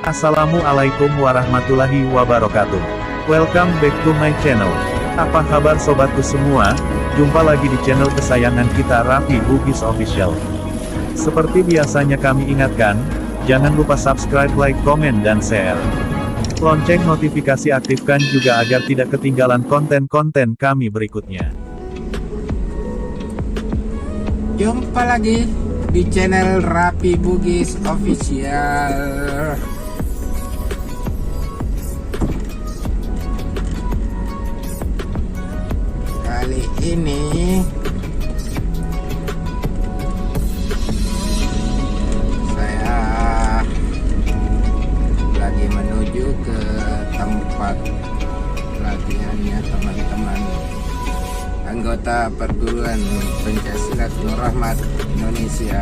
Assalamualaikum warahmatullahi wabarakatuh. Welcome back to my channel. Apa kabar sobatku semua? Jumpa lagi di channel kesayangan kita, Raffi Bugis Official. Seperti biasanya kami ingatkan, jangan lupa subscribe, like, komen, dan share. Lonceng notifikasi aktifkan juga agar tidak ketinggalan konten-konten kami berikutnya. Jumpa lagi di channel Raffi Bugis Official. Kali ini saya lagi menuju ke tempat latihannya teman-teman anggota perguruan pencaksilat Nur Rahmat Indonesia.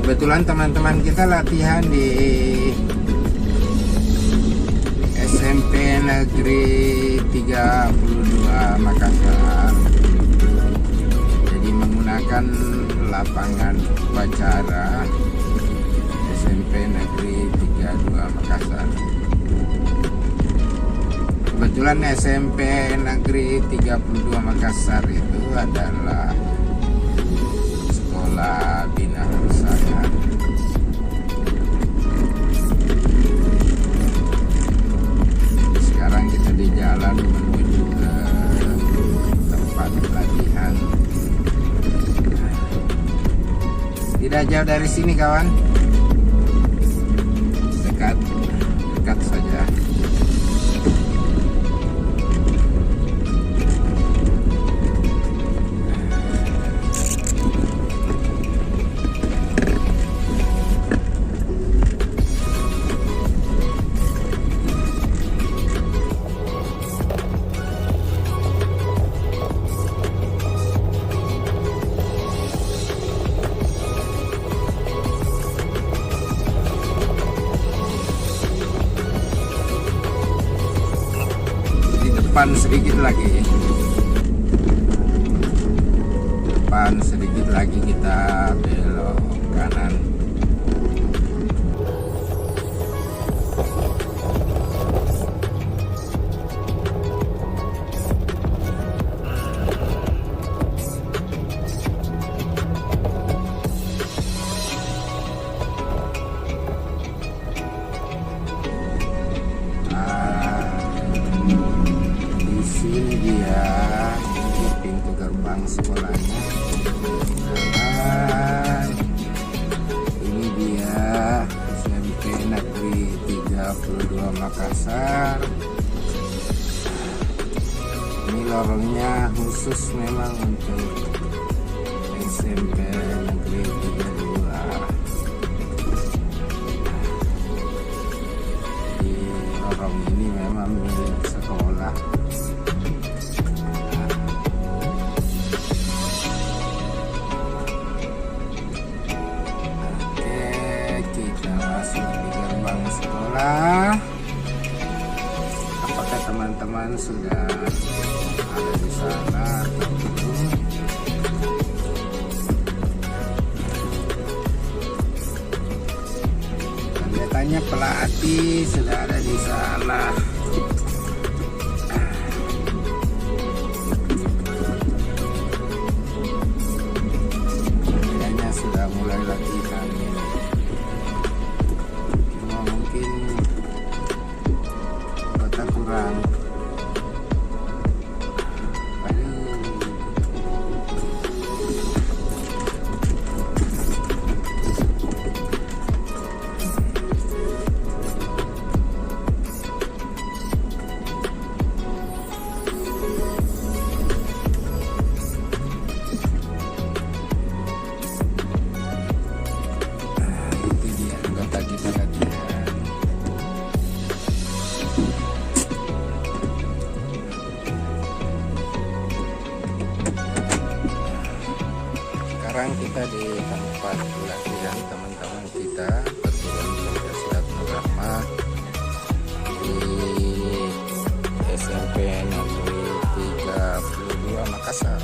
Kebetulan teman-teman kita latihan di SMP Negeri 32 Makassar. Jadi menggunakan lapangan upacara SMP Negeri 32 Makassar. Kebetulan SMP Negeri 32 Makassar itu adalah sekolah binaan saya. Sekarang kita di jalan menuju ke tempat latihan. Tidak jauh dari sini kawan, dekat saja. Depan sedikit lagi kita belok kanan. Ini dia, ini pintu gerbang sekolahnya. Dan ini dia SMP Negeri 32 Makassar. Ini lorongnya khusus memang untuk SMP Negeri 32. Di lorong ini memang milik sekolah. Sekolah. Apakah teman-teman sudah ada di sana atau belum? Kelihatannya pelatih sudah ada di sana. Kayaknya sudah mulai latihan. Sekarang kita di tempat latihan teman-teman kita perguruan pencaksilat Nur Rahmat di SMP Negeri 32 Makassar.